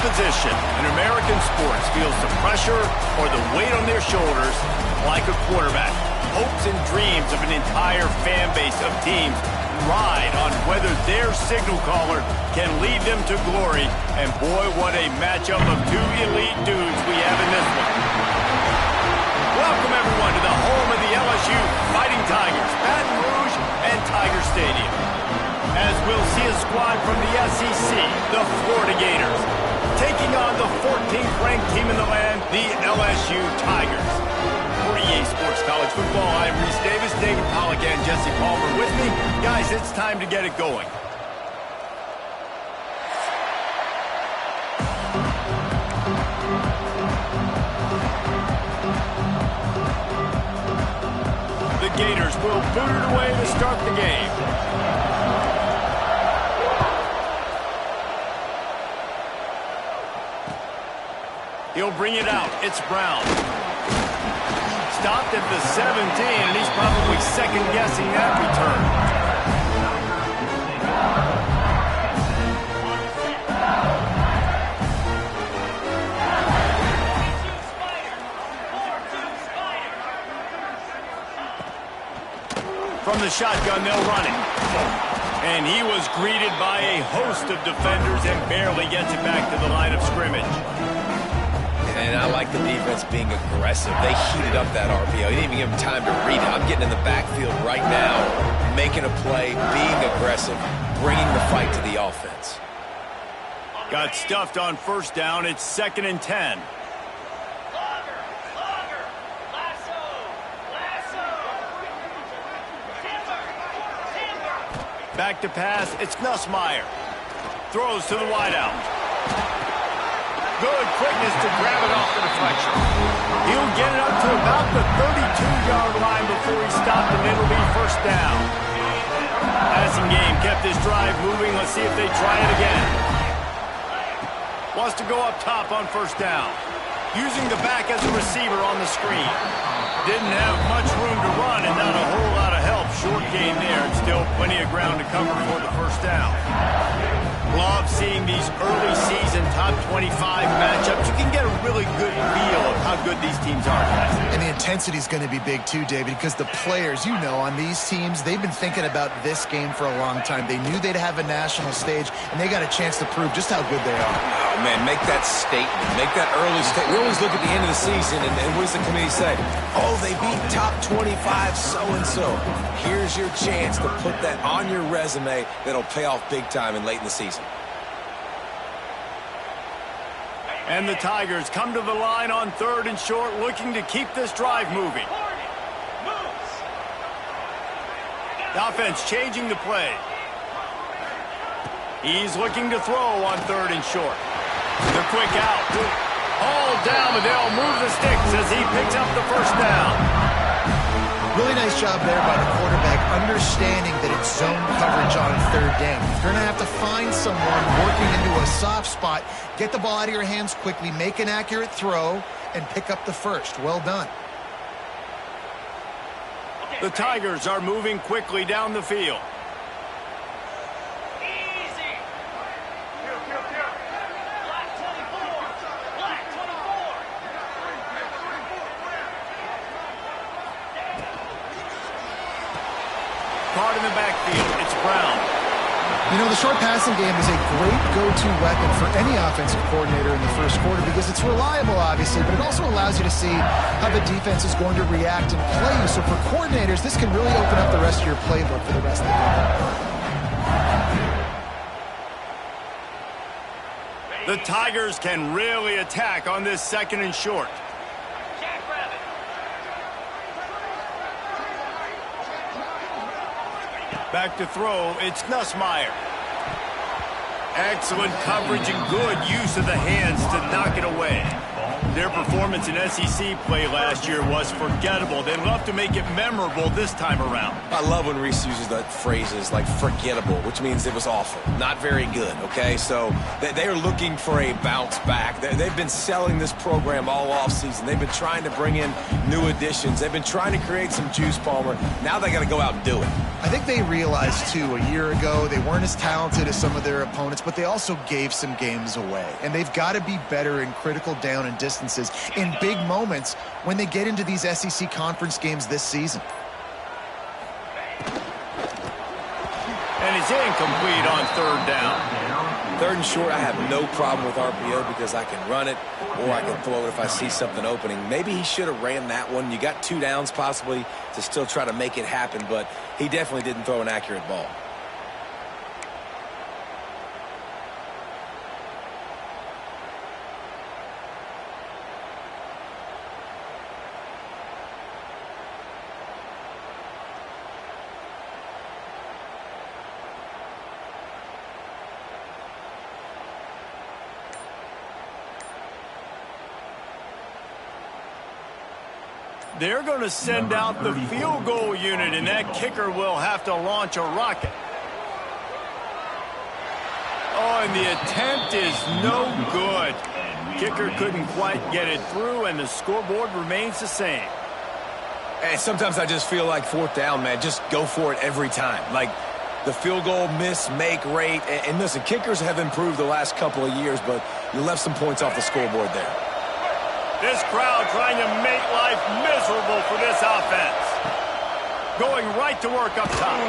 position in American sports feels the pressure or the weight on their shoulders like a quarterback. Hopes and dreams of an entire fan base of teams ride on whether their signal caller can lead them to glory. And boy, what a matchup of two elite dudes we have in this one. Welcome, everyone, to the home of the LSU Fighting Tigers, Baton Rouge and Tiger Stadium. As we'll see a squad from the SEC, the Florida Gators, taking on the 14th ranked team in the land, the LSU Tigers. For EA Sports College Football, I'm Reese Davis, David Pollack, and Jesse Palmer with me. Guys, it's time to get it going. The Gators will boot it away to start the game. He'll bring it out. It's Brown. Stopped at the 17, and he's probably second-guessing that return. From the shotgun, they'll run it. And he was greeted by a host of defenders and barely gets it back to the line of scrimmage. And I like the defense being aggressive. They heated up that RPO. He didn't even give him time to read it. I'm getting in the backfield right now, making a play, being aggressive, bringing the fight to the offense. Got stuffed on first down. It's 2nd and 10. Back to pass. It's Nussmeier. Throws to the wideout. Good quickness to grab it off the deflection. He'll get it up to about the 32-yard line before he stopped, and it'll be first down. Passing game kept this drive moving. Let's see if they try it again. Wants to go up top on first down. Using the back as a receiver on the screen. Didn't have much room to run and not a whole lot of help. Short game there, and still plenty of ground to cover for the first down. Love seeing these early season top 25 matchups. You can get a really good feel of how good these teams are, guys. And the intensity is going to be big too, David, because the players, you know, on these teams, they've been thinking about this game for a long time. They knew they'd have a national stage, and they got a chance to prove just how good they are. Oh, man, make that statement. Make that early statement. We always look at the end of the season, and what does the committee say? Oh, they beat top 25 so-and-so. Here's your chance to put that on your resume that'll pay off big time and late in the season. And the Tigers come to the line on 3rd and short, looking to keep this drive moving. The offense changing the play. He's looking to throw on 3rd and short. The quick out. All down, but they'll move the sticks as he picks up the first down. Really nice job there by the quarterback, understanding that it's zone coverage on 3rd down. You're going to have to find someone working into a soft spot, get the ball out of your hands quickly, make an accurate throw, and pick up the first. Well done. The Tigers are moving quickly down the field. Caught in the backfield. It's Brown. You know, the short passing game is a great go-to weapon for any offensive coordinator in the first quarter because it's reliable, obviously, but it also allows you to see how the defense is going to react and play you. So for coordinators, this can really open up the rest of your playbook for the rest of the game. The Tigers can really attack on this 2nd and short. Back to throw, it's Nussmeier. Excellent coverage and good use of the hands to knock it away. Their performance in SEC play last year was forgettable. They'd love to make it memorable this time around. I love when Reese uses the phrases like forgettable, which means it was awful, not very good, okay? So they are looking for a bounce back. They've been selling this program all offseason. They've been trying to bring in new additions. They've been trying to create some juice, Palmer. Now they got to go out and do it. I think they realized, too, a year ago they weren't as talented as some of their opponents, but they also gave some games away. And they've got to be better in critical down and distances in big moments when they get into these SEC conference games this season. And it's incomplete on third down. Third and short, I have no problem with RPO because I can run it or I can throw it if I see something opening. Maybe he should have ran that one. You got 2 downs possibly to still try to make it happen, but he definitely didn't throw an accurate ball. They're going to send out the field goal unit, and that kicker will have to launch a rocket. Oh, and the attempt is no good. Kicker couldn't quite get it through, and the scoreboard remains the same. And sometimes I just feel like fourth down, man, just go for it every time. Like the field goal miss-make rate. And listen, kickers have improved the last couple of years, but you left some points off the scoreboard there. This crowd trying to make life miserable for this offense. Going right to work up top.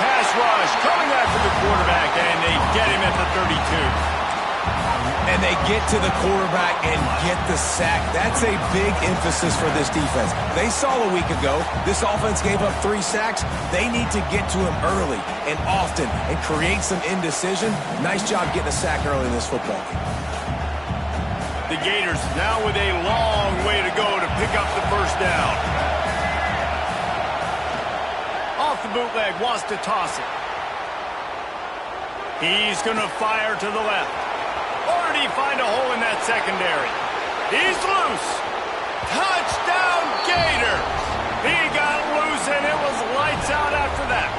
Pass rush coming after the quarterback, and they get him at the 32. And they get to the quarterback and get the sack. That's a big emphasis for this defense. They saw a week ago this offense gave up 3 sacks. They need to get to him early and often and create some indecision. Nice job getting a sack early in this football game. The Gators now with a long way to go to pick up the first down. Off the bootleg, wants to toss it. He's going to fire to the left. Or did he find a hole in that secondary? He's loose. Touchdown, Gators. He got loose, and it was lights out after that.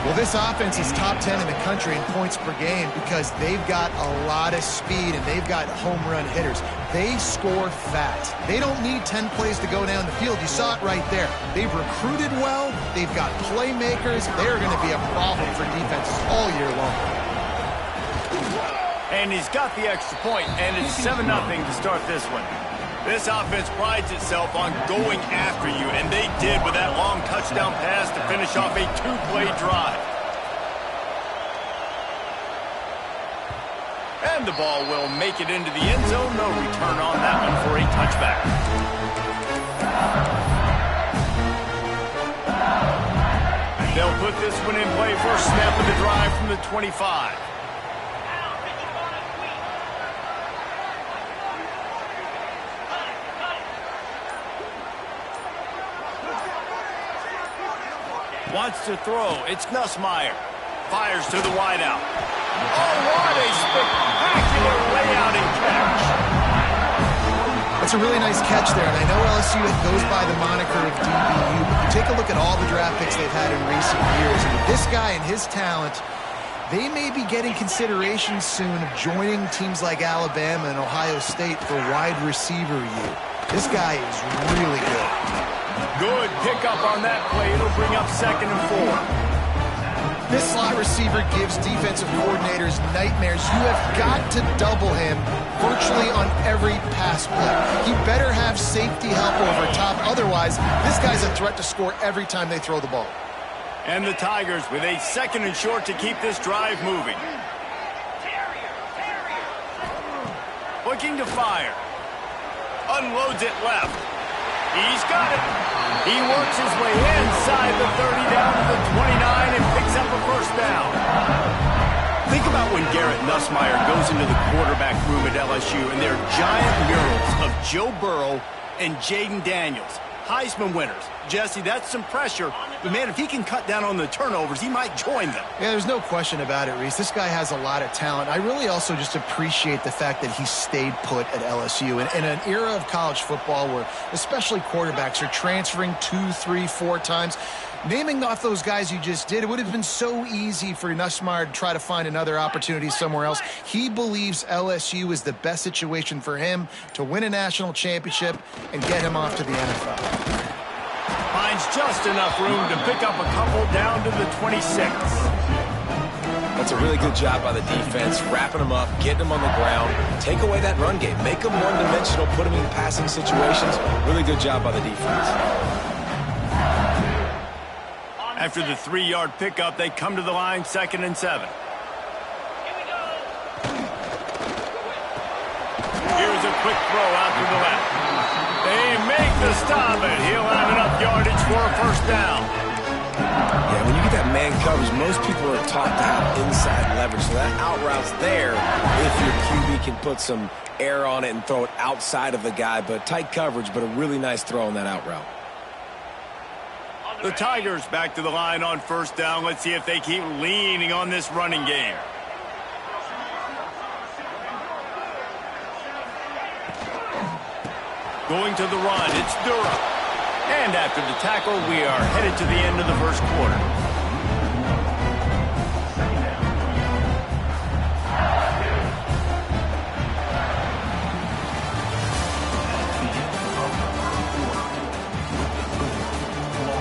Well, this offense is top 10 in the country in points per game because they've got a lot of speed and they've got home run hitters. They score fast. They don't need 10 plays to go down the field. You saw it right there. They've recruited well. They've got playmakers. They're going to be a problem for defenses all year long. And he's got the extra point, and it's 7-0 to start this one. This offense prides itself on going after you, and they did with that long touchdown pass to finish off a 2-play drive. And the ball will make it into the end zone. No return on that one for a touchback. They'll put this one in play for a snap of the drive from the 25. Wants to throw. It's Nussmeier. Fires to the wideout. Oh, what a spectacular layout and catch. That's a really nice catch there, and I know LSU goes by the moniker of DBU, but you take a look at all the draft picks they've had in recent years, and with this guy and his talent, they may be getting consideration soon of joining teams like Alabama and Ohio State for wide receiver year. This guy is really good. Good pickup on that play. It'll bring up 2nd and 4. This slot receiver gives defensive coordinators nightmares. You have got to double him virtually on every pass play. He better have safety help over top. Otherwise, this guy's a threat to score every time they throw the ball. And the Tigers with a 2nd and short to keep this drive moving. Looking to fire. Unloads it left. He's got it. He works his way inside the 30 down to the 29 and picks up a first down. Think about when Garrett Nussmeier goes into the quarterback room at LSU and there are giant murals of Joe Burrow and Jaden Daniels. Heisman winners. Jesse, that's some pressure. But, man, if he can cut down on the turnovers, he might join them. Yeah, there's no question about it, Reese. This guy has a lot of talent. I really also just appreciate the fact that he stayed put at LSU. In an era of college football where especially quarterbacks are transferring 2, 3, 4 times, naming off those guys you just did, it would have been so easy for Nussmeier to try to find another opportunity somewhere else. He believes LSU is the best situation for him to win a national championship and get him off to the NFL. Finds just enough room to pick up a couple down to the 26. That's a really good job by the defense, wrapping them up, getting them on the ground, take away that run game, make them one-dimensional, put them in passing situations. Really good job by the defense. After the 3-yard pickup, they come to the line, 2nd and 7. Here's a quick throw out to the left. They make the stop, and he'll have enough yardage for a first down. Yeah, when you get that man coverage, most people are taught to have inside leverage. So that out route's there if your QB can put some air on it and throw it outside of the guy. But tight coverage, but a really nice throw on that out route. The Tigers back to the line on first down. Let's see if they keep leaning on this running game. Going to the run, it's Durham. And after the tackle, we are headed to the end of the first quarter.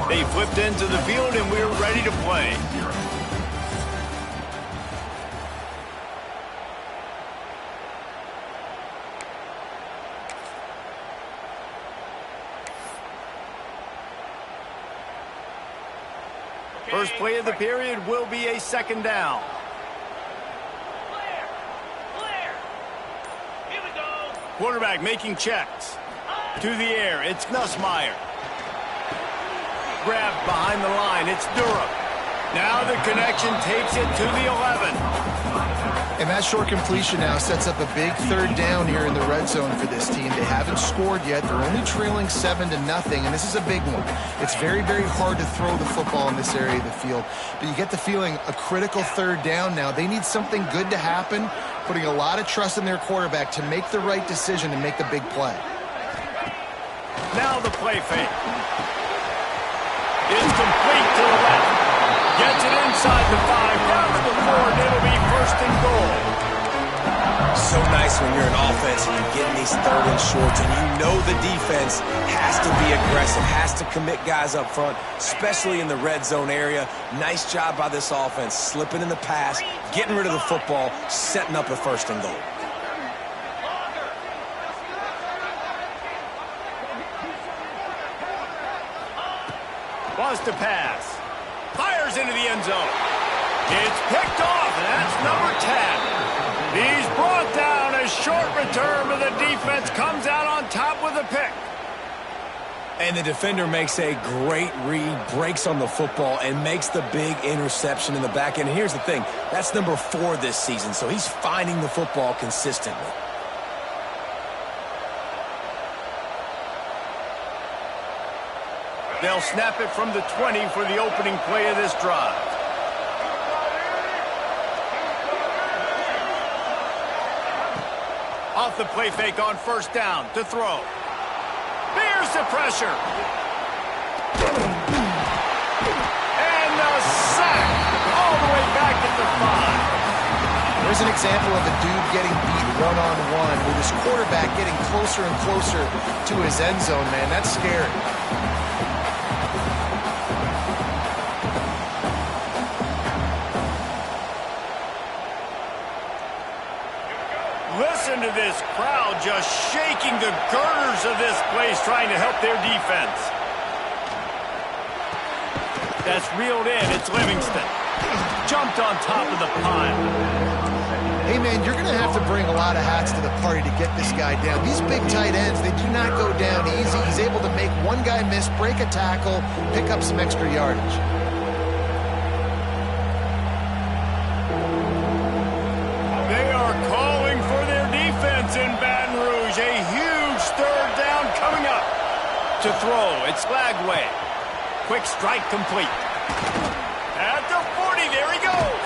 They flipped into the field, and we're ready to play. First play of the period will be a second down. Here we go. Quarterback making checks. To the air, it's Nussmeier. Grabbed behind the line, it's Durham. Now the connection takes it to the 11. And that short completion now sets up a big third down here in the red zone for this team. They haven't scored yet. They're only trailing 7-0, and this is a big one. It's very, very hard to throw the football in this area of the field. But you get the feeling a critical third down now. They need something good to happen, putting a lot of trust in their quarterback to make the right decision and make the big play. Now the play fake. It's complete to the left. Gets it inside the 5, down to the 4, and it'll be first and goal. So nice when you're an offense and you're getting these 3rd and shorts, and you know the defense has to be aggressive, has to commit guys up front, especially in the red zone area. Nice job by this offense, slipping in the pass, getting rid of the football, setting up a first and goal. Wants to pass. Fires into the end zone. It's picked off, and that's number 10. He's brought down. A short return, but the defense comes out on top with a pick. And the defender makes a great read, breaks on the football, and makes the big interception in the back end. And here's the thing, that's number 4 this season, so he's finding the football consistently. They'll snap it from the 20 for the opening play of this drive. Off the play fake on first down to throw. There's the pressure. And the sack all the way back at the 5. There's an example of a dude getting beat one-on-one with his quarterback getting closer and closer to his end zone, man. That's scary. Listen to this crowd just shaking the girders of this place, trying to help their defense. That's reeled in. It's Livingston. Jumped on top of the pile. Hey, man, you're going to have to bring a lot of hats to the party to get this guy down. These big tight ends, they do not go down easy. He's able to make one guy miss, break a tackle, pick up some extra yardage. They are calling for their defense in Baton Rouge. A huge third down coming up. To to throw. It's Lagway. Quick strike complete. At the 40, there he goes.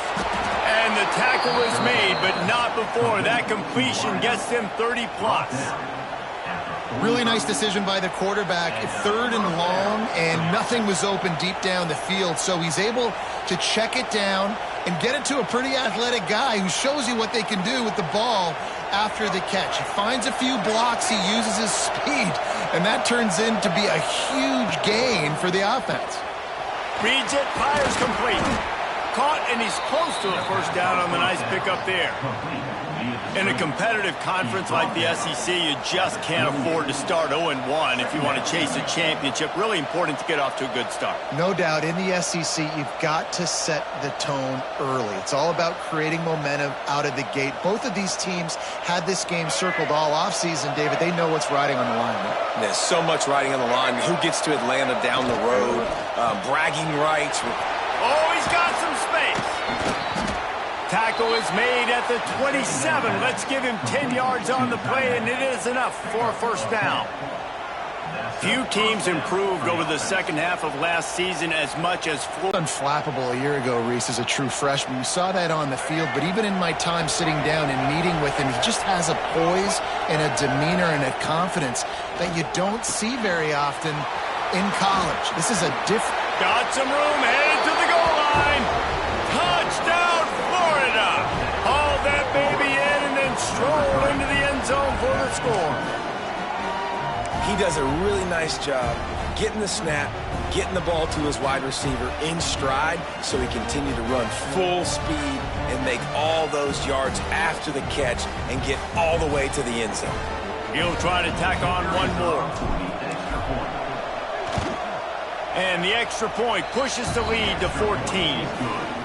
And the tackle is made, but not before that completion gets them 30 plus. Really nice decision by the quarterback. 3rd and long, and nothing was open deep down the field. So he's able to check it down and get it to a pretty athletic guy who shows you what they can do with the ball after the catch. He finds a few blocks, he uses his speed, and that turns into be a huge gain for the offense. Reads it, fires complete. Caught, and he's close to a first down on the nice pickup there. In a competitive conference like the SEC, you just can't afford to start 0-1 if you want to chase a championship. Really important to get off to a good start. No doubt, in the SEC, you've got to set the tone early. It's all about creating momentum out of the gate. Both of these teams had this game circled all offseason, David. They know what's riding on the line. Right? There's so much riding on the line. Who gets to Atlanta down the road? Bragging rights. Oh, he's got some space. Tackle is made at the 27. Let's give him 10 yards on the play, and it is enough for a first down. Few teams improved over the second half of last season as much as unflappable a year ago, Reese, as a true freshman. We saw that on the field, but even in my time sitting down and meeting with him, he just has a poise and a demeanor and a confidence that you don't see very often in college. This is a different... Got some room, headed to the goal line. Touchdown, Florida. Haul that baby in and then stroll into the end zone for the score. He does a really nice job getting the snap, getting the ball to his wide receiver in stride so he continue to run full speed and make all those yards after the catch and get all the way to the end zone. He'll try to tack on one more. And the extra point pushes the lead to 14.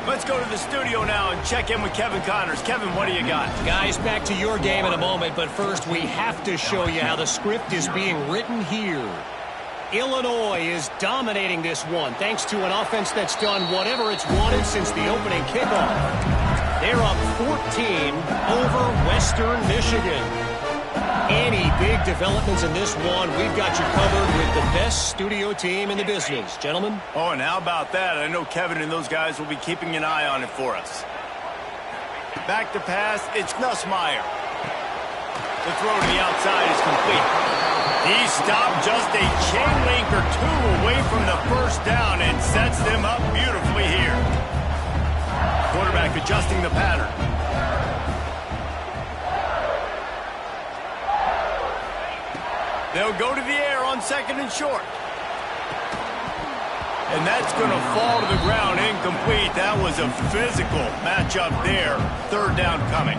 Let's go to the studio now and check in with Kevin Connors. Kevin, what do you got? Guys, back to your game in a moment, but first we have to show you how the script is being written here. Illinois is dominating this one thanks to an offense that's done whatever it's wanted since the opening kickoff. They're up 14 over Western Michigan. Any big developments in this one, we've got you covered with the best studio team in the business. Gentlemen? Oh, and how about that? I know Kevin and those guys will be keeping an eye on it for us. Back to pass, it's Nussmeier. The throw to the outside is complete. He stopped just a chain link or two away from the first down and sets them up beautifully here. Quarterback adjusting the pattern. They'll go to the air on 2nd and short. And that's going to fall to the ground incomplete. That was a physical matchup there. 3rd down coming.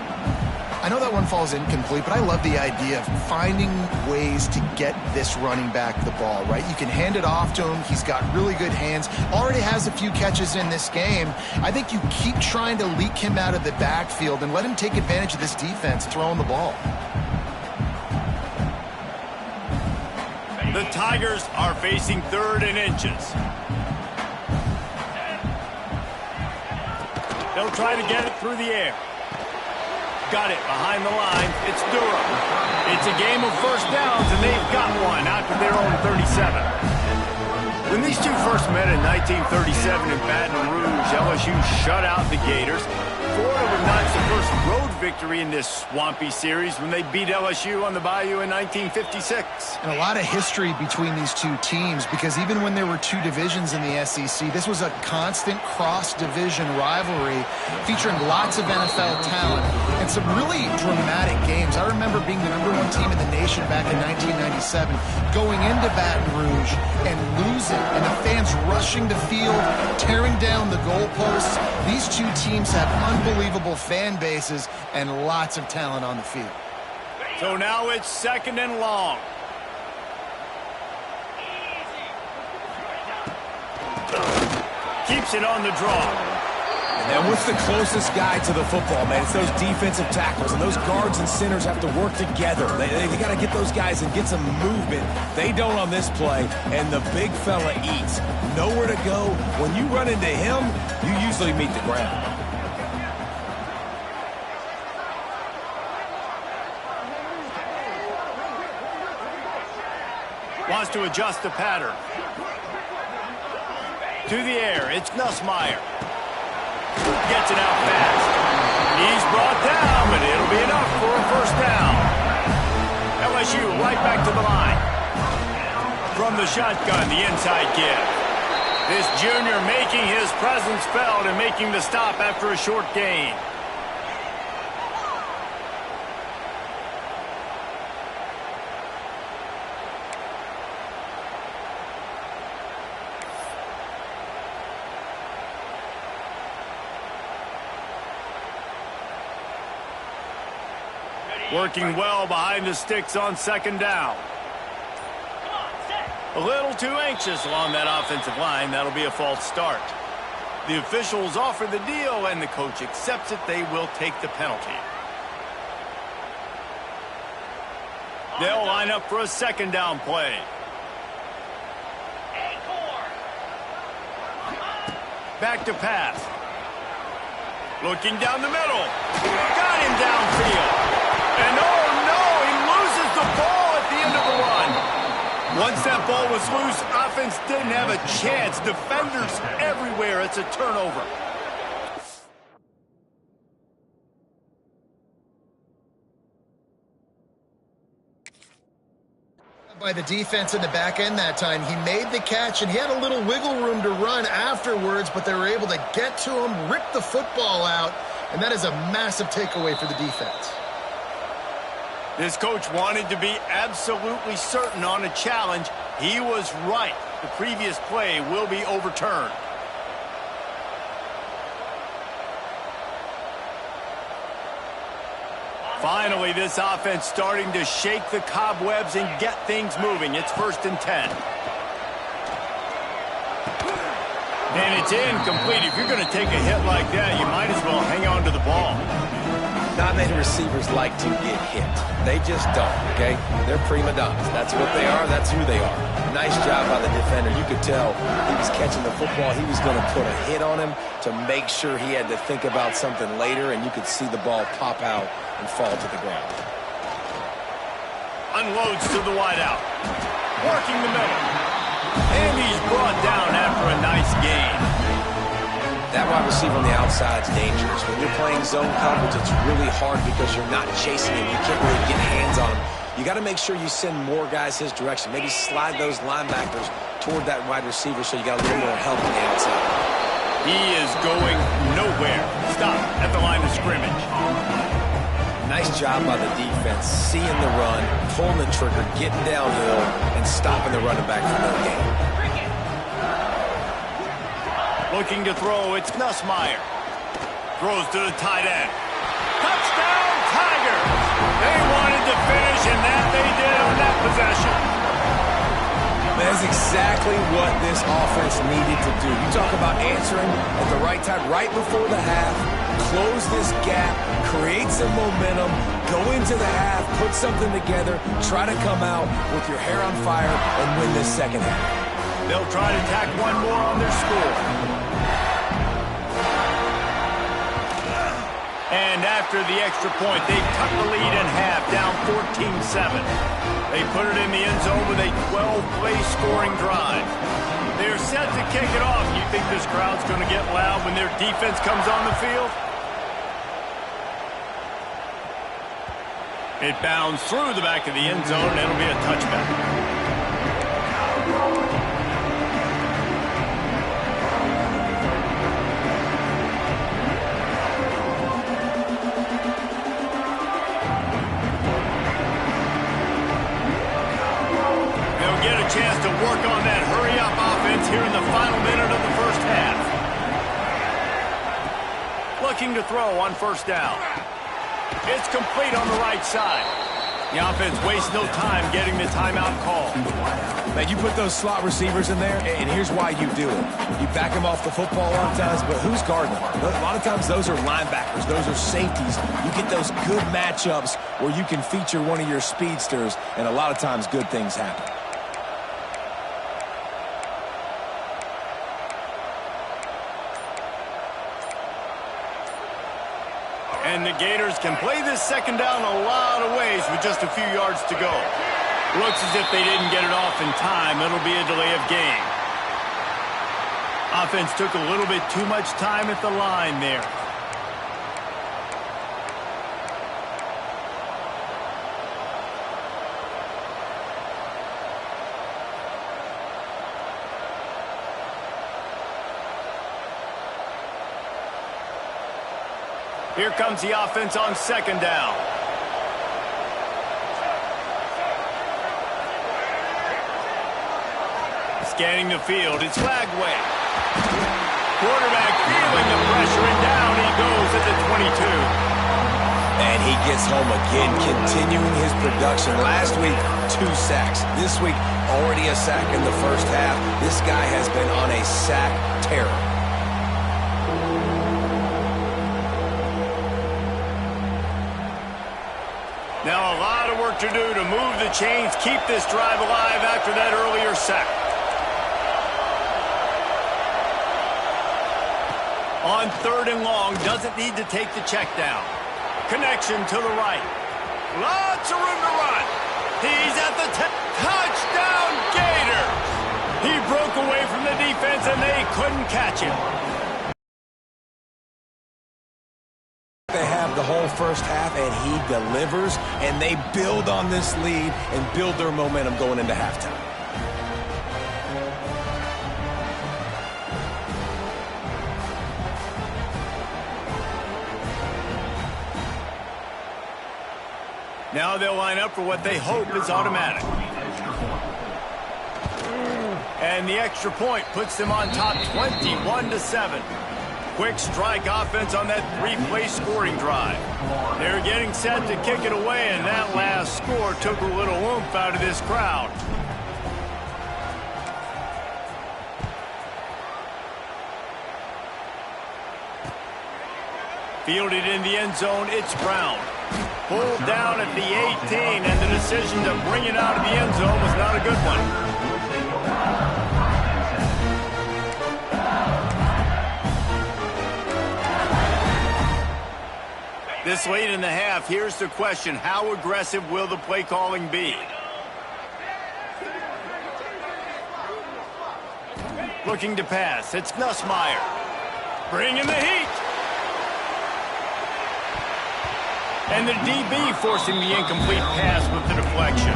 I know that one falls incomplete, but I love the idea of finding ways to get this running back the ball, right? You can hand it off to him. He's got really good hands. Already has a few catches in this game. I think you keep trying to leak him out of the backfield and let him take advantage of this defense throwing the ball. The Tigers are facing 3rd and inches. They'll try to get it through the air. Got it behind the line. It's Durham. It's a game of first downs, and they've got one out to their own 37. When these two first met in 1937 in Baton Rouge, LSU shut out the Gators. Florida would notch the first road victory in this swampy series when they beat LSU on the Bayou in 1956. And a lot of history between these two teams, because even when there were two divisions in the SEC, this was a constant cross-division rivalry featuring lots of NFL talent and some really dramatic games. I remember being the #1 team in the nation back in 1997, going into Baton Rouge and losing, and the fans rushing the field, tearing down the goalposts. These two teams have unbelievable fan bases and lots of talent on the field. So now it's 2nd and long. Keeps it on the draw. And what's the closest guy to the football, man? It's those defensive tackles, and those guards and centers have to work together. They got to get those guys and get some movement. They don't on this play, and the big fella eats. Nowhere to go. When you run into him, you usually meet the ground. Wants to adjust the pattern. To the air, it's Nussmeier. Gets it out fast. He's brought down, but it'll be enough for a first down. LSU right back to the line. From the shotgun, the inside give. This junior making his presence felt and making the stop after a short gain. Working well behind the sticks on second down. A little too anxious along that offensive line. That'll be a false start. The officials offer the deal, and the coach accepts it. They will take the penalty. They'll line up for a second down play. Back to pass. Looking down the middle. Got him downfield. And oh no, he loses the ball at the end of the run. Once that ball was loose, offense didn't have a chance. Defenders everywhere. It's a turnover. By the defense in the back end that time. He made the catch, and he had a little wiggle room to run afterwards, but they were able to get to him, rip the football out, and that is a massive takeaway for the defense. This coach wanted to be absolutely certain on a challenge. He was right. The previous play will be overturned. Finally, this offense starting to shake the cobwebs and get things moving. It's 1st and 10. And it's incomplete. If you're going to take a hit like that, you might as well hang on to the ball. Not many receivers like to get hit. They just don't, okay? They're prima donnas. That's what they are. That's who they are. Nice job by the defender. You could tell he was catching the football. He was going to put a hit on him to make sure he had to think about something later, and you could see the ball pop out and fall to the ground. Unloads to the wideout. Working the middle. And he's brought down after a nice gain. That wide receiver on the outside is dangerous. When you're playing zone coverage, it's really hard because you're not chasing him. You can't really get hands on him. You got to make sure you send more guys his direction. Maybe slide those linebackers toward that wide receiver so you got a little more help on the outside. He is going nowhere. Stop at the line of scrimmage. Nice job by the defense, seeing the run, pulling the trigger, getting downhill, and stopping the running back from no gain. Looking to throw, it's Nussmeier. Throws to the tight end. Touchdown, Tigers! They wanted to finish, and that they did on that possession. That's exactly what this offense needed to do. You talk about answering at the right time, right before the half, close this gap, create some momentum, go into the half, put something together, try to come out with your hair on fire and win this second half. They'll try to tack one more on their score. And after the extra point, they cut the lead in half, down 14-7. They put it in the end zone with a 12-play scoring drive. They're set to kick it off. You think this crowd's going to get loud when their defense comes on the field? It bounds through the back of the end zone, and it'll be a touchback. Chance to work on that hurry-up offense here in the final minute of the first half. Looking to throw on first down. It's complete on the right side. The offense wastes no time getting the timeout call. Now, you put those slot receivers in there, and here's why you do it. You back them off the football a lot of times, but who's guarding them? A lot of times those are linebackers. Those are safeties. You get those good matchups where you can feature one of your speedsters, and a lot of times good things happen. And the Gators can play this second down a lot of ways with just a few yards to go. Looks as if they didn't get it off in time. It'll be a delay of game. Offense took a little bit too much time at the line there. Here comes the offense on second down. Scanning the field, it's flag way. Quarterback feeling the pressure, and down he goes at the 22. And he gets home again, continuing his production. Last week, 2 sacks. This week, already a sack in the first half. This guy has been on a sack tear. Now a lot of work to do to move the chains, keep this drive alive after that earlier sack. On third and long, doesn't need to take the check down. Connection to the right. Lots of room to run. He's at the touchdown Gator. He broke away from the defense and they couldn't catch him. They have the whole first half, and he delivers, and they build on this lead and build their momentum going into halftime. Now they'll line up for what they hope is automatic. And the extra point puts them on top 21-7. Quick strike offense on that 3-play scoring drive. They're getting set to kick it away, and that last score took a little oomph out of this crowd. Fielded in the end zone, it's Brown. Pulled down at the 18, and the decision to bring it out of the end zone was not a good one. This late in the half, here's the question. How aggressive will the play calling be? Looking to pass. It's Nussmeier. Bringing the heat. And the DB forcing the incomplete pass with the deflection.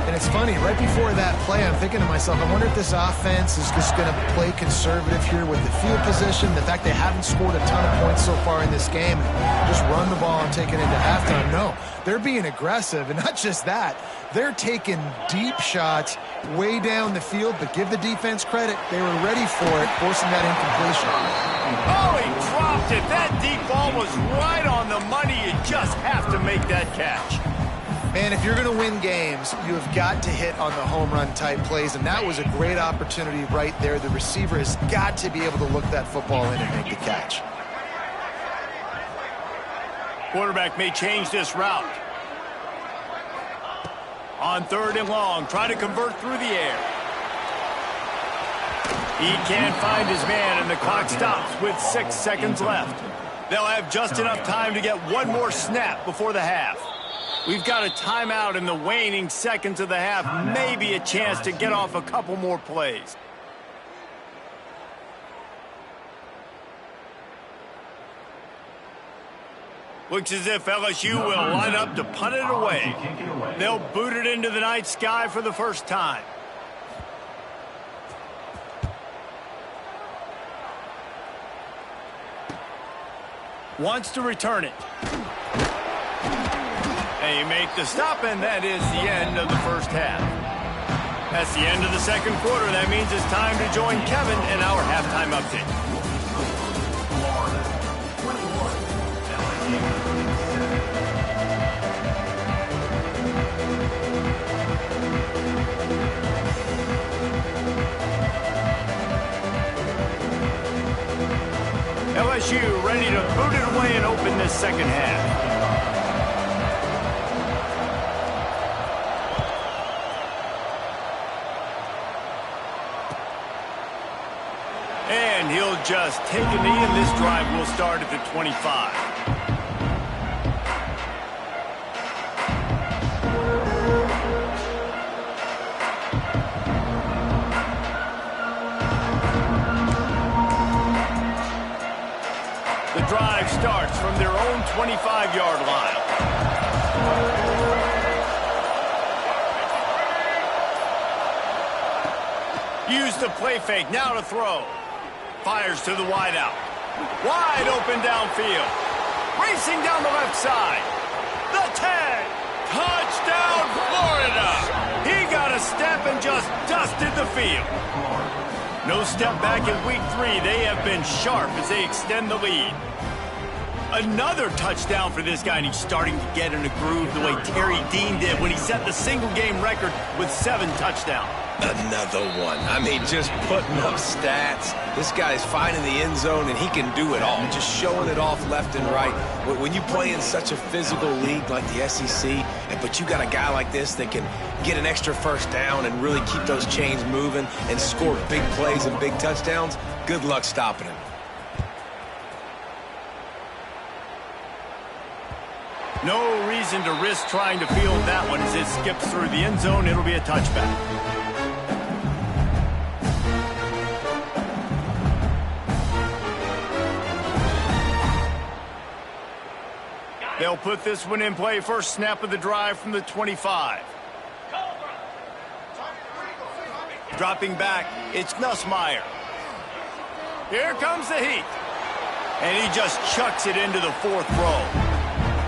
And it's funny, right before that play, I'm thinking to myself, I wonder if this offense is just going to play conservative here with the field position, the fact they haven't scored a ton of points so far in this game, and just run the ball and take it into halftime. No, they're being aggressive, and not just that, they're taking deep shots way down the field, but give the defense credit. They were ready for it, forcing that incompletion. Oh, he dropped it. That deep ball was right on the money. You just have to make that catch. Man, if you're going to win games, you have got to hit on the home run type plays, and that was a great opportunity right there. The receiver has got to be able to look that football in and make the catch. Quarterback may change this route. On third and long, try to convert through the air. He can't find his man, and the clock stops with 6 seconds left. They'll have just enough time to get one more snap before the half. We've got a timeout in the waning seconds of the half, maybe a chance to get off a couple more plays. Looks as if LSU will line up to punt it away. They'll boot it into the night sky for the first time. Wants to return it. They make the stop, and that is the end of the first half. That's the end of the second quarter. That means it's time to join Kevin in our halftime update. LSU ready to boot it away and open this second half. And he'll just take a knee, and this drive will start at the 25. drive starts from their own 25-yard line. Use the play fake, now to throw. Fires to the wideout. Wide open downfield. Racing down the left side. The 10. Touchdown, Florida. He got a step and just dusted the field. No step back in week 3. They have been sharp as they extend the lead. Another touchdown for this guy, and he's starting to get in a groove the way Terry Dean did when he set the single-game record with 7 touchdowns. Another one. I mean, just putting up stats. This guy's finding the end zone, and he can do it all. Just showing it off left and right. When you play in such a physical league like the SEC, but you got a guy like this that can get an extra first down and really keep those chains moving and score big plays and big touchdowns, good luck stopping him. No reason to risk trying to field that one as it skips through the end zone. It'll be a touchback. They'll put this one in play. First snap of the drive from the 25. Dropping back, it's Nussmeier. Here comes the heat. And he just chucks it into the 4th row.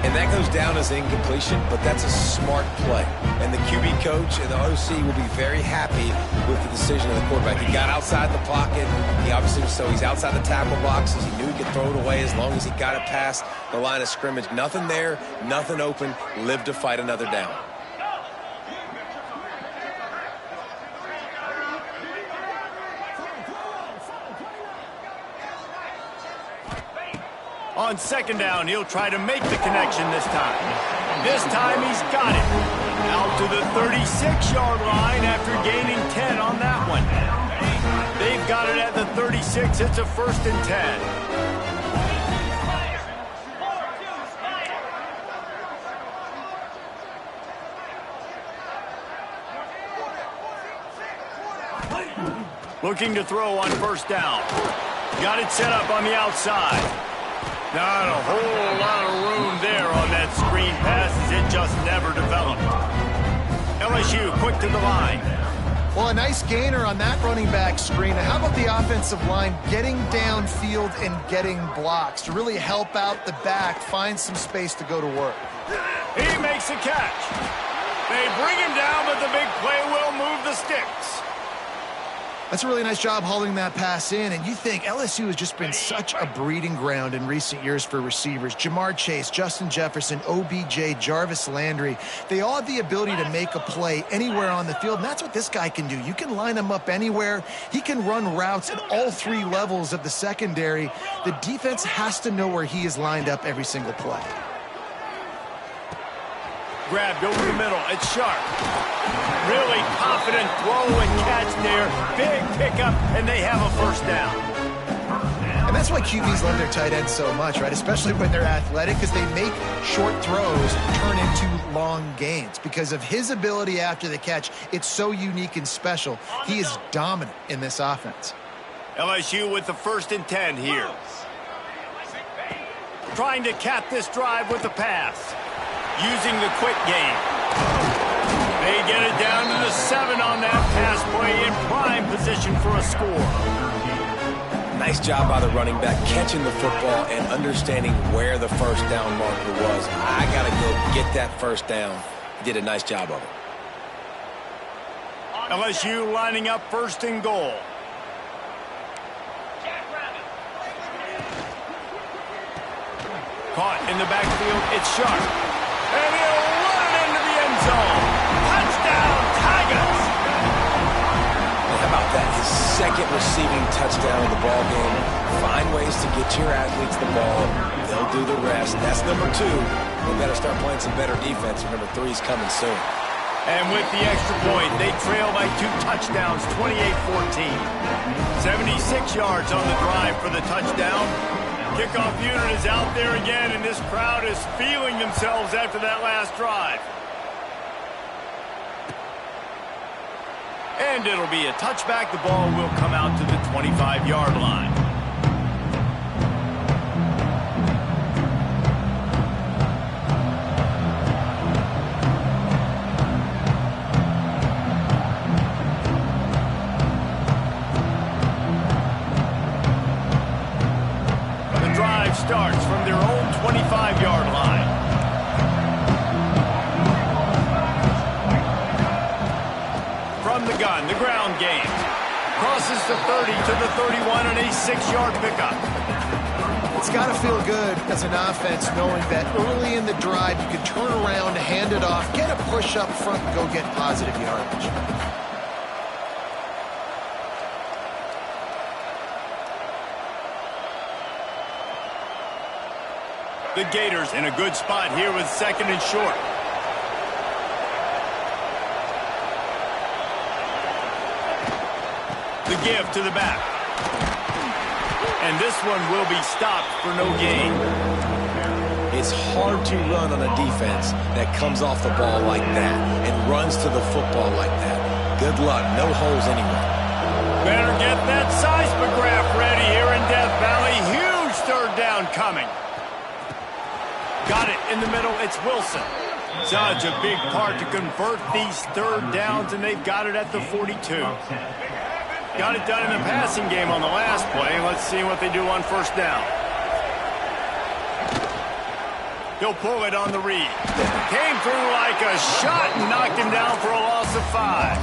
And that goes down as incompletion, but that's a smart play. And the QB coach and the OC will be very happy with the decision of the quarterback. He got outside the pocket. He obviously was so he's outside the tackle boxes. He knew he could throw it away as long as he got it past the line of scrimmage. Nothing there, nothing open. Live to fight another down. On 2nd down, he'll try to make the connection this time. This time he's got it. Out to the 36-yard line after gaining 10 on that one. They've got it at the 36. It's a 1st and 10. Looking to throw on 1st down. Got it set up on the outside. Not a whole lot of room there on that screen pass as it just never developed. LSU quick to the line. Well, a nice gainer on that running back screen. Now, how about the offensive line getting downfield and getting blocks to really help out the back, find some space to go to work? He makes a catch. They bring him down, but the big play will move the sticks. That's a really nice job holding that pass in, and you think LSU has just been such a breeding ground in recent years for receivers. Jamar Chase, Justin Jefferson, OBJ, Jarvis Landry, they all have the ability to make a play anywhere on the field, and that's what this guy can do. You can line him up anywhere. He can run routes at all 3 levels of the secondary. The defense has to know where he is lined up every single play. Grabbed over the middle. It's Sharp. Really confident throw and catch there. Big pickup, and they have a 1st down. And that's why QBs love their tight ends so much, right? Especially when they're athletic, because they make short throws turn into long gains. Because of his ability after the catch, it's so unique and special. He is dominant in this offense. LSU with the 1st and 10 here. Trying to cap this drive with the pass. Using the quick game. They get it down to the 7 on that pass play in prime position for a score. Nice job by the running back catching the football and understanding where the 1st down marker was. I got to go get that 1st down. He did a nice job of it. LSU lining up 1st and goal. Caught in the backfield. It's Sharp. And he'll run it into the end zone. Touchdown, Tigers! How about that? His 2nd receiving touchdown of the ball game. Find ways to get your athletes the ball. They'll do the rest. That's number 2. We better start playing some better defense. Number 3 is coming soon. And with the extra point, they trail by 2 touchdowns, 28-14. 76 yards on the drive for the touchdown. Kickoff unit is out there again, and this crowd is feeling themselves after that last drive. And it'll be a touchback. The ball will come out to the 25-yard line. starts from their own 25-yard line. From the gun, the ground game. Crosses the 30 to the 31 on a 6-yard pickup. It's got to feel good as an offense knowing that early in the drive you can turn around, hand it off, get a push up front, and go get positive yardage. The Gators in a good spot here with 2nd and short. The give to the back. And this one will be stopped for no gain. It's hard to run on a defense that comes off the ball like that and runs to the football like that. Good luck. No holes anywhere. Better get that seismograph ready here in Death Valley. Huge 3rd down coming. Got it in the middle. It's Wilson. Such a big part to convert these 3rd downs, and they've got it at the 42. Got it done in the passing game on the last play. Let's see what they do on 1st down. He'll pull it on the read. Came through like a shot and knocked him down for a loss of 5.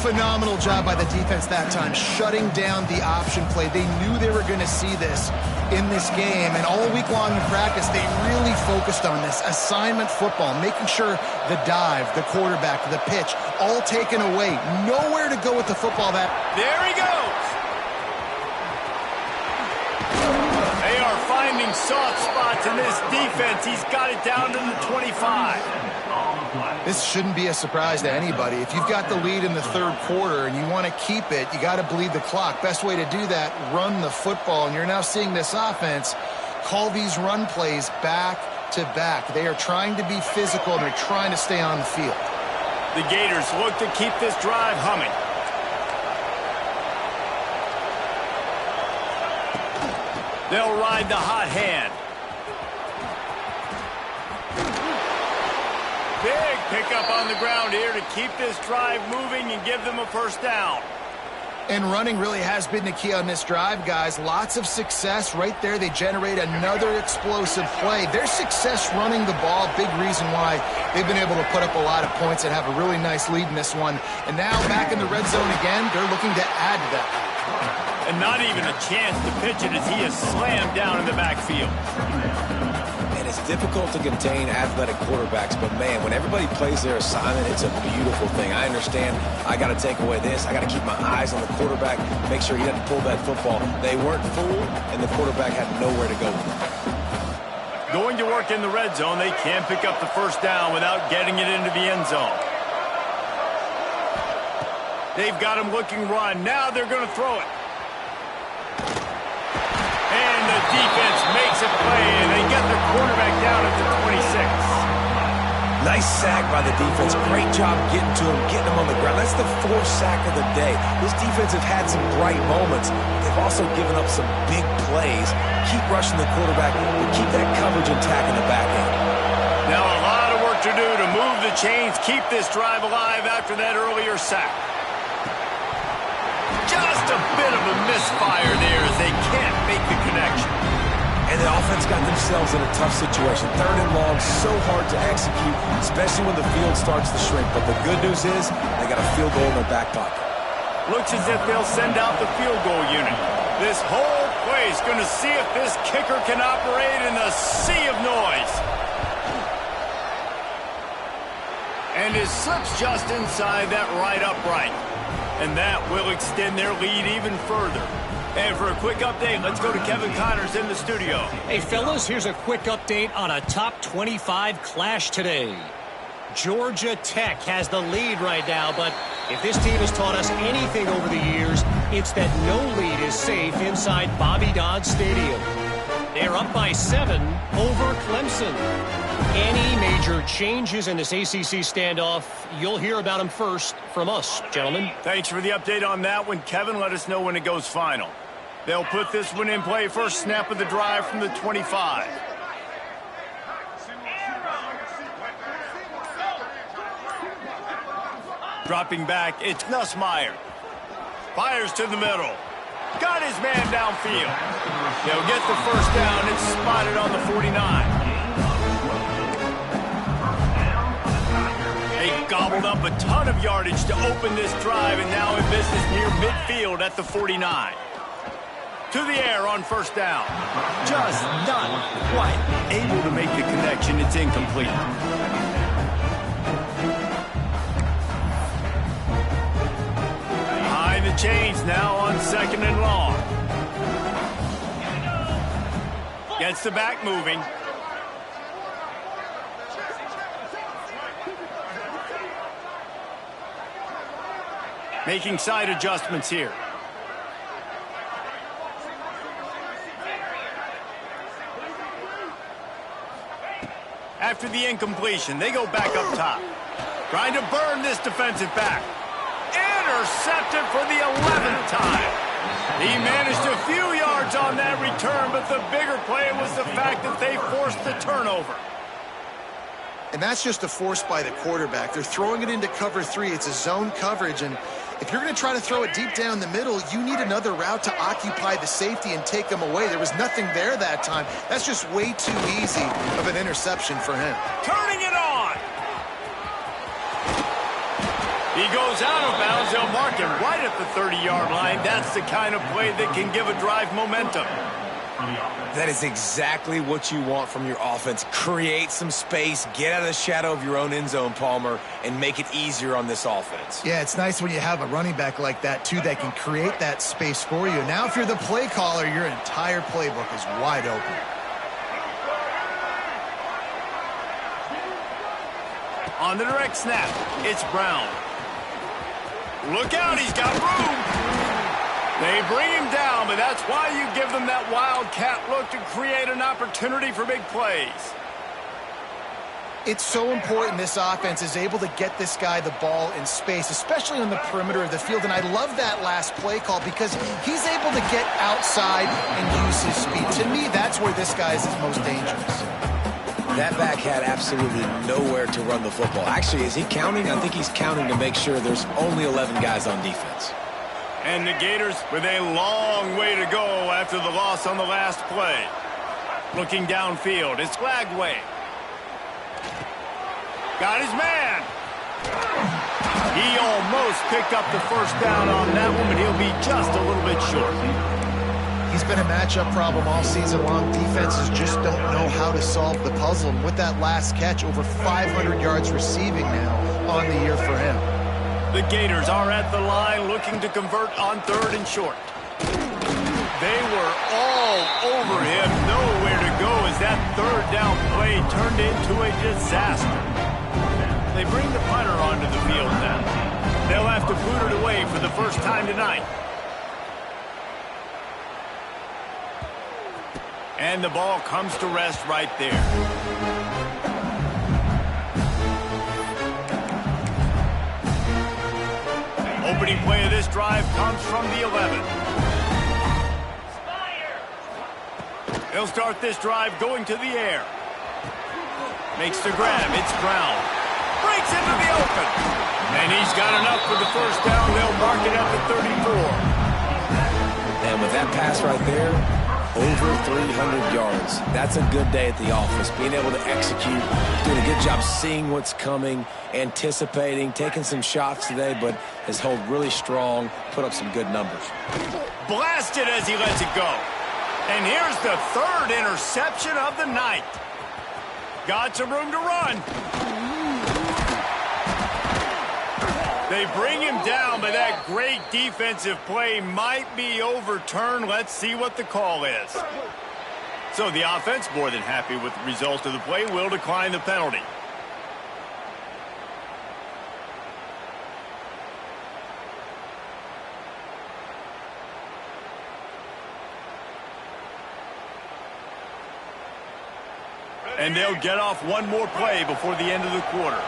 Phenomenal job by the defense that time, shutting down the option play. They knew they were going to see this in this game, and all week long in practice, they really focused on this assignment football, making sure the dive, the quarterback, the pitch, all taken away. Nowhere to go with the football. There he goes. They are finding soft spots in this defense. He's got it down to the 25. This shouldn't be a surprise to anybody. If you've got the lead in the 3rd quarter and you want to keep it, you got to bleed the clock. Best way to do that, run the football. And you're now seeing this offense call these run plays back to back. They are trying to be physical, and they're trying to stay on the field. The Gators look to keep this drive humming. They'll ride the hot hand. Big pickup on the ground here to keep this drive moving and give them a 1st down. And running really has been the key on this drive, guys. Lots of success right there. They generate another explosive play. Their success running the ball, big reason why they've been able to put up a lot of points and have a really nice lead in this one. And now back in the red zone again, they're looking to add to that. And not even a chance to pitch it as he is slammed down in the backfield. And it's difficult to contain athletic quarterbacks, but man, when everybody plays their assignment, it's a beautiful thing. I understand I got to take away this. I got to keep my eyes on the quarterback, make sure he doesn't pull that football. They weren't fooled, and the quarterback had nowhere to go with it. Going to work in the red zone, they can pick up the 1st down without getting it into the end zone. They've got him looking run. Now they're going to throw it. And the defense makes a play, and they get the quarterback down at the 26. Nice sack by the defense. Great job getting to him, getting him on the ground. That's the 4th sack of the day. This defense have had some bright moments. They've also given up some big plays. Keep rushing the quarterback, but keep that coverage intact in the back end. Now a lot of work to do to move the chains, keep this drive alive after that earlier sack. Just a bit of a misfire there as they can't make the connection. And the offense got themselves in a tough situation. 3rd and long, so hard to execute, especially when the field starts to shrink. But the good news is they got a field goal in their back pocket. Looks as if they'll send out the field goal unit. This whole play is going to see if this kicker can operate in the sea of noise. And it slips just inside that right upright. And that will extend their lead even further. And for a quick update, let's go to Kevin Connors in the studio. Hey, fellas, here's a quick update on a top 25 clash today. Georgia Tech has the lead right now, but if this team has taught us anything over the years, it's that no lead is safe inside Bobby Dodd Stadium. They're up by 7 over Clemson. Any major changes in this ACC standoff, you'll hear about them first from us, gentlemen. Thanks for the update on that one, Kevin. Let us know when it goes final. They'll put this one in play. First snap of the drive from the 25. Dropping back, it's Nussmeier. Fires to the middle. Got his man downfield. They'll get the first down. It's spotted on the 49. They gobbled up a ton of yardage to open this drive, and now in business near midfield at the 49. To the air on first down. Just not quite able to make the connection. It's incomplete. Behind the chains now on second and long. Gets the back moving. Making side adjustments here. After the incompletion, they go back up top. Trying to burn this defensive back. Intercepted for the 11th time. He managed a few yards on that return, but the bigger play was the fact that they forced the turnover. And that's just a force by the quarterback. They're throwing it into cover 3. It's a zone coverage, and if you're going to try to throw it deep down the middle, you need another route to occupy the safety and take them away. There was nothing there that time. That's just way too easy of an interception for him. Turning it on. He goes out of bounds. They'll mark him right at the 30-yard line. That's the kind of play that can give a drive momentum. That is exactly what you want from your offense. Create some space, get out of the shadow of your own end zone, Palmer, and make it easier on this offense. Yeah, it's nice when you have a running back like that, too, that can create that space for you. Now, if you're the play caller, your entire playbook is wide open. On the direct snap, it's Brown. Look out, he's got room. They bring him down, but that's why you give them that wildcat look to create an opportunity for big plays. It's so important this offense is able to get this guy the ball in space, especially on the perimeter of the field. And I love that last play call because he's able to get outside and use his speed. To me, that's where this guy is his most dangerous. That back had absolutely nowhere to run the football. Actually, is he counting? I think he's counting to make sure there's only 11 guys on defense. And the Gators with a long way to go after the loss on the last play. Looking downfield, it's Glagway. Got his man. He almost picked up the first down on that one, but he'll be just a little bit short. He's been a matchup problem all season long. Defenses just don't know how to solve the puzzle. And with that last catch, over 500 yards receiving now on the year for him. The Gators are at the line looking to convert on third and short. They were all over him. Nowhere to go as that third down play turned into a disaster. They bring the punter onto the field now. They'll have to boot it away for the first time tonight. And the ball comes to rest right there. Opening play of this drive comes from the 11. He'll start this drive going to the air. Makes the grab. It's Brown. Breaks into the open. And he's got enough for the first down. They'll mark it at the 34. And with that pass right there, over 300 yards. That's a good day at the office. Being able to execute, doing a good job seeing what's coming, anticipating, taking some shots today, but has held really strong, put up some good numbers. Blasted as he lets it go. And here's the third interception of the night. Got some room to run. They bring him down, but that great defensive play might be overturned. Let's see what the call is. So the offense, more than happy with the result of the play, will decline the penalty. And they'll get off one more play before the end of the quarter.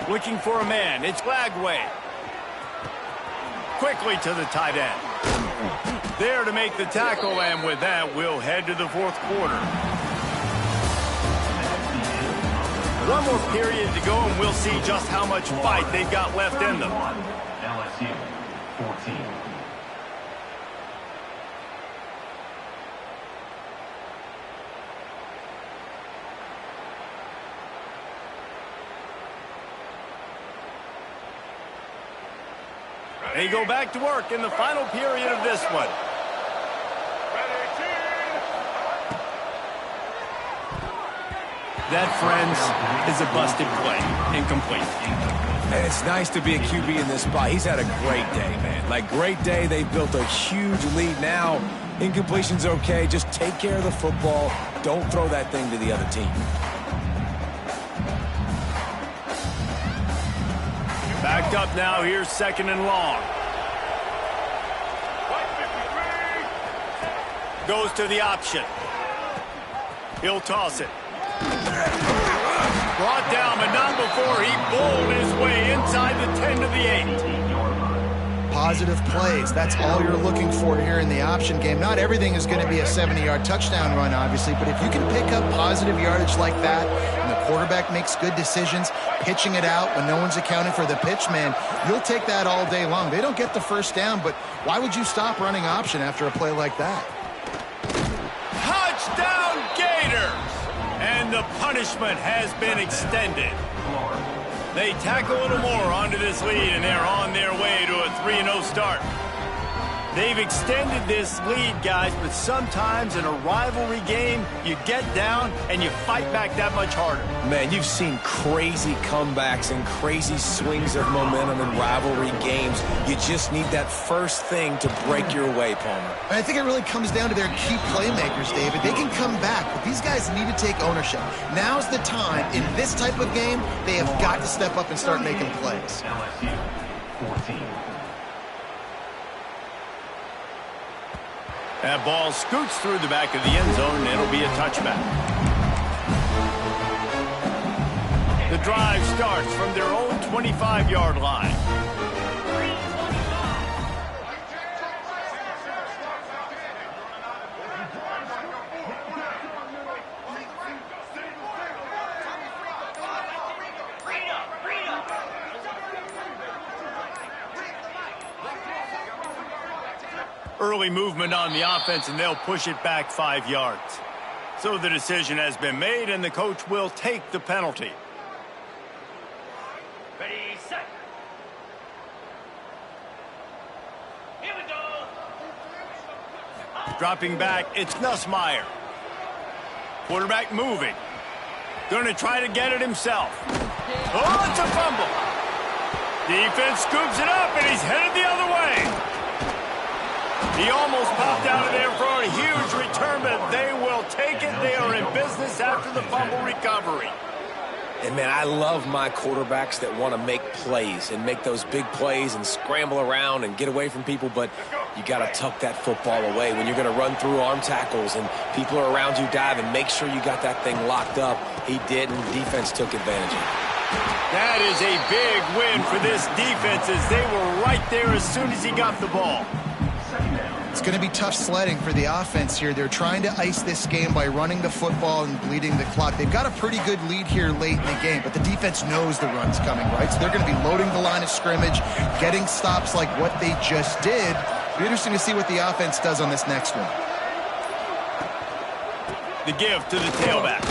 Looking for a man. It's Glagway. Quickly to the tight end. There to make the tackle, and with that, we'll head to the fourth quarter. One more period to go, and we'll see just how much fight they've got left in them. LSU 14. They go back to work in the final period of this one. That, friends, is a busted play. Incomplete. And it's nice to be a QB in this spot. He's had a great day, man. Like, great day. They've built a huge lead now. Incompletion's okay. Just take care of the football. Don't throw that thing to the other team. Backed up now. Here's 2nd and long. Goes to the option. He'll toss it. Brought down, but not before he bowled his way inside the 10 to the 8. Positive plays. That's all you're looking for here in the option game. Not everything is going to be a 70-yard touchdown run, obviously, but if you can pick up positive yardage like that and the quarterback makes good decisions, pitching it out when no one's accounting for the pitch, man, you'll take that all day long. They don't get the first down, but why would you stop running option after a play like that? Touchdown Gators! And the punishment has been extended. They tack a little more onto this lead, and they're on their way to a 3-0 start. They've extended this lead, guys, but sometimes in a rivalry game, you get down and you fight back that much harder. Man, you've seen crazy comebacks and crazy swings of momentum in rivalry games. You just need that first thing to break your way, Palmer. I think it really comes down to their key playmakers, David. They can come back, but these guys need to take ownership. Now's the time. In this type of game, they have got to step up and start making plays. LSU 14. That ball scoots through the back of the end zone, and it'll be a touchback. The drive starts from their own 25-yard line. Early movement on the offense, and they'll push it back 5 yards. So the decision has been made, and the coach will take the penalty. Ready, set. Here we go. Dropping back, it's Nussmeier. Quarterback moving. Going to try to get it himself. Oh, it's a fumble. Defense scoops it up, and he's headed the other way. He almost popped out of there for a huge return, but they will take it. They are in business after the fumble recovery. And, man, I love my quarterbacks that want to make plays and make those big plays and scramble around and get away from people, but you got to tuck that football away when you're going to run through arm tackles and people are around you diving. Make sure you got that thing locked up. He did, and defense took advantage of it. That is a big win for this defense as they were right there as soon as he got the ball. It's going to be tough sledding for the offense here. They're trying to ice this game by running the football and bleeding the clock. They've got a pretty good lead here late in the game, but the defense knows the run's coming, right? So they're going to be loading the line of scrimmage, getting stops like what they just did. It'll be interesting to see what the offense does on this next one. The give to the tailback.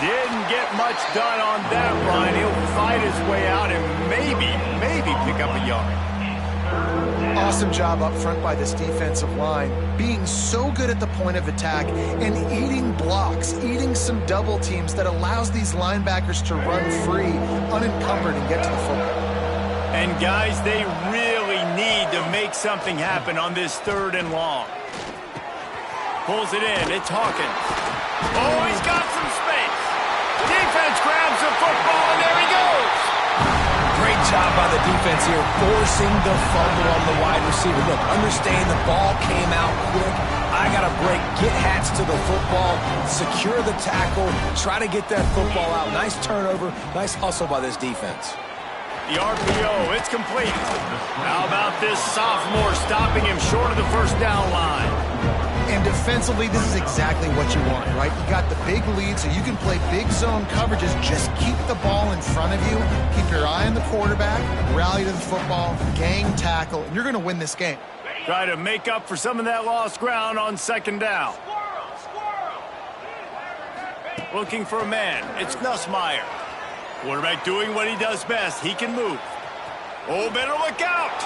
Didn't get much done on that run. He'll fight his way out and maybe pick up a yard. Awesome job up front by this defensive line, being so good at the point of attack and eating blocks, eating some double teams that allows these linebackers to run free, unencumbered, and get to the football. And guys, they really need to make something happen on this 3rd and long. Pulls it in, it's Hawkins. Oh, he's got some space. Defense grabs the football, and there he goes. Great job by the defense here, forcing the fumble on the wide receiver. Look, understand the ball came out quick. I got to break, get hats to the football, secure the tackle, try to get that football out. Nice turnover, nice hustle by this defense. The RPO, it's complete. How about this sophomore stopping him short of the first down line? And defensively, this is exactly what you want, right? You got the big lead, so you can play big zone coverages. Just keep the ball in front of you. Keep your eye on the quarterback, rally to the football, gang tackle, and you're going to win this game. Try to make up for some of that lost ground on second down. Looking for a man. It's Nussmeier. Quarterback doing what he does best. He can move. Oh, better look out.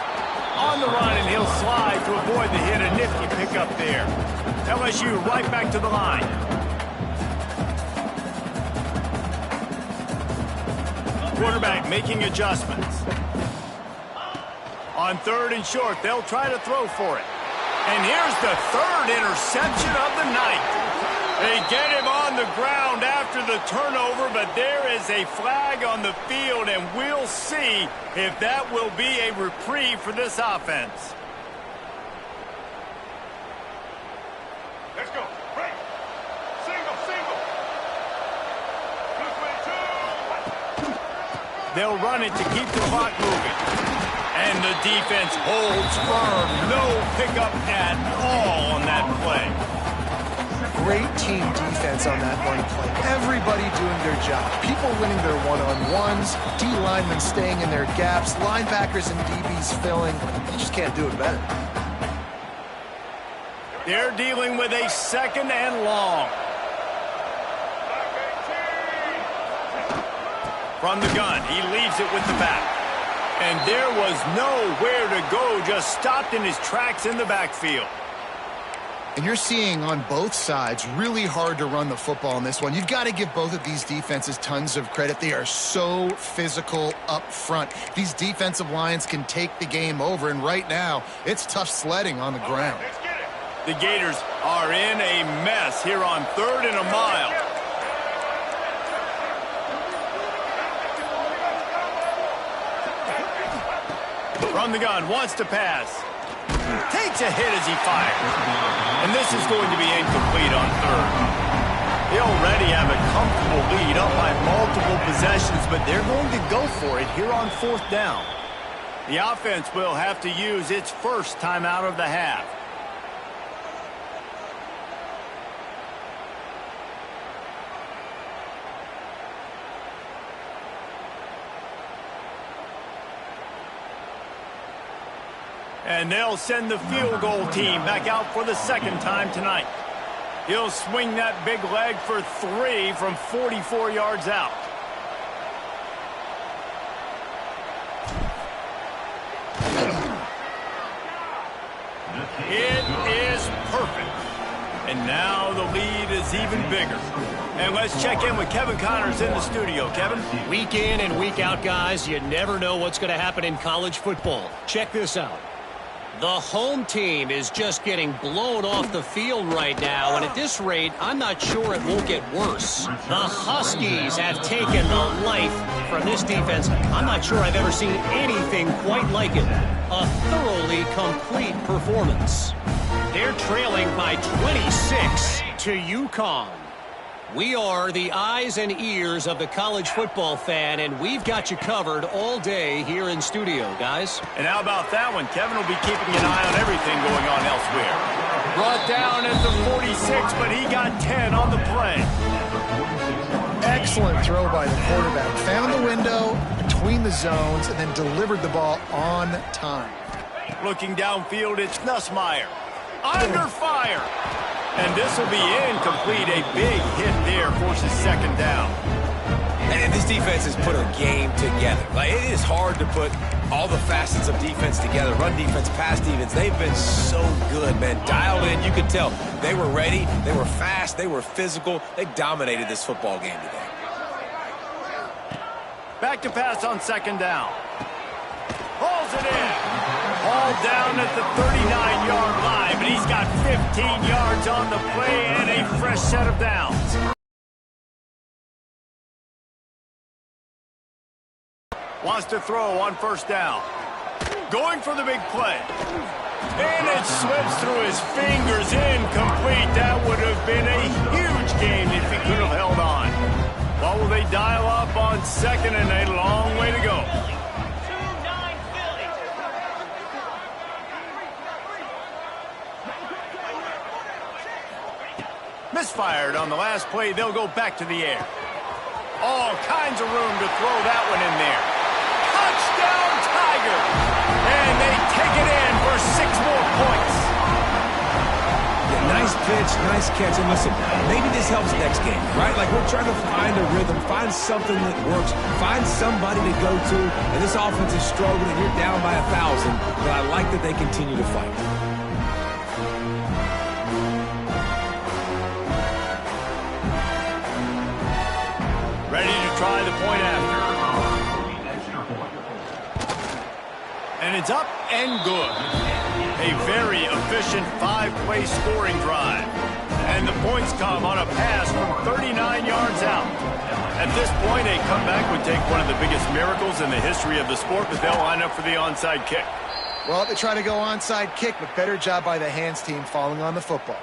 On the run, and he'll slide to avoid the hit. A nifty pickup there. LSU right back to the line. Quarterback making adjustments. On third and short, they'll try to throw for it. And here's the third interception of the night. They get him on the ground after the turnover, but there is a flag on the field, and we'll see if that will be a reprieve for this offense. Let's go. Break. Single, single. 222. They'll run it to keep the clock moving. And the defense holds firm. No pickup at all on that play. Great team defense on that one play. Everybody doing their job. People winning their one-on-ones, D-linemen staying in their gaps, linebackers and DBs filling. You just can't do it better. They're dealing with a second and long. From the gun, he leaves it with the back. And there was nowhere to go, just stopped in his tracks in the backfield. And you're seeing on both sides really hard to run the football in this one. You've got to give both of these defenses tons of credit. They are so physical up front. These defensive lines can take the game over, and right now it's tough sledding on the ground. The Gators are in a mess here on third and a mile. From the gun, wants to pass. Takes a hit as he fires. And this is going to be incomplete on third. They already have a comfortable lead up by multiple possessions, but they're going to go for it here on fourth down. The offense will have to use its first timeout of the half. And they'll send the field goal team back out for the second time tonight. He'll swing that big leg for 3 from 44 yards out. It is perfect. And now the lead is even bigger. And let's check in with Kevin Connors in the studio. Kevin? Week in and week out, guys, you never know what's going to happen in college football. Check this out. The home team is just getting blown off the field right now, and at this rate, I'm not sure it won't get worse. The Huskies have taken the life from this defense. I'm not sure I've ever seen anything quite like it. A thoroughly complete performance. They're trailing by 26 to UConn. We are the eyes and ears of the college football fan, and we've got you covered all day here in studio, guys. And how about that one? Kevin will be keeping an eye on everything going on elsewhere. Brought down at the 46, but he got 10 on the play. Excellent throw by the quarterback. Found the window between the zones and then delivered the ball on time. Looking downfield, it's Nussmeier. Under fire. And this will be incomplete. A big hit there forces second down. And this defense has put a game together. Like, it is hard to put all the facets of defense together. Run defense, pass defense. They've been so good, man. Dialed in. You could tell they were ready. They were fast. They were physical. They dominated this football game today. Back to pass on second down. Pulls it in. All down at the 39-yard line, but he's got 15 yards on the play and a fresh set of downs. Wants to throw on first down. Going for the big play. And it slips through his fingers, incomplete. That would have been a huge game if he could have held on. What will they dial up on second, and a long way to go. misfired on the last play. They'll go back to the air. All kinds of room to throw that one in there. Touchdown, Tigers! And they take it in for 6 more points. Yeah, nice pitch, nice catch. And listen, maybe this helps next game, right? Like we're trying to find a rhythm, find something that works, find somebody to go to. And this offense is struggling, and you're down by 1,000. But I like that they continue to fight. Ready to try the point after. And it's up and good. A very efficient 5-play scoring drive. And the points come on a pass from 39 yards out. At this point, a comeback would take one of the biggest miracles in the history of the sport, but they'll line up for the onside kick. Well, they try to go onside kick, but better job by the hands team falling on the football.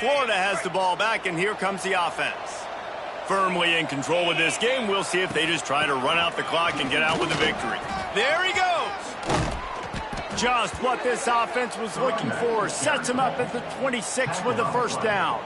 Florida has the ball back, and here comes the offense. Firmly in control of this game. We'll see if they just try to run out the clock and get out with a victory. There he goes! Just what this offense was looking for. Sets him up at the 26 with the first down.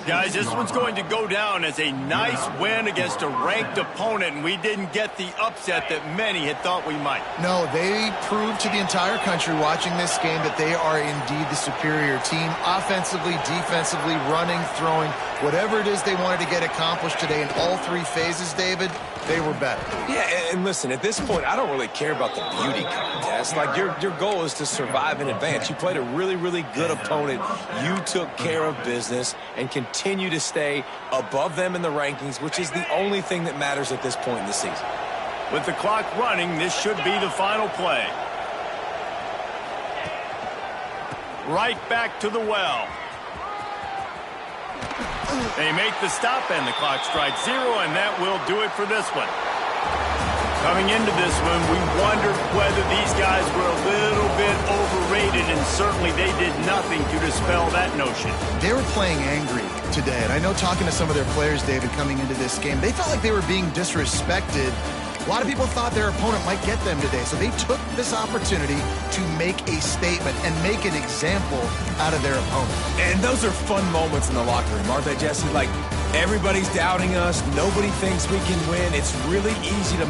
Guys, this one's going to go down as a nice win against a ranked opponent, and we didn't get the upset that many had thought we might. No, they proved to the entire country watching this game that they are indeed the superior team. Offensively, defensively, running, throwing, whatever it is they wanted to get accomplished today in all 3 phases, David, they were better. Yeah, and listen, at this point, I don't really care about the beauty contest. Like, your goal is to survive in advance. You played a really, really good opponent. You took care of business and continue to stay above them in the rankings, which is the only thing that matters at this point in the season. With the clock running, this should be the final play. Right back to the well. They make the stop, and the clock strikes 0, and that will do it for this one. Coming into this one, we wondered whether these guys were a little bit overrated, and certainly they did nothing to dispel that notion. They were playing angry today, and I know talking to some of their players, David, coming into this game, they felt like they were being disrespected. A lot of people thought their opponent might get them today, so they took this opportunity to make a statement and make an example out of their opponent. And those are fun moments in the locker room, aren't they, Jesse? Like, everybody's doubting us. Nobody thinks we can win. It's really easy to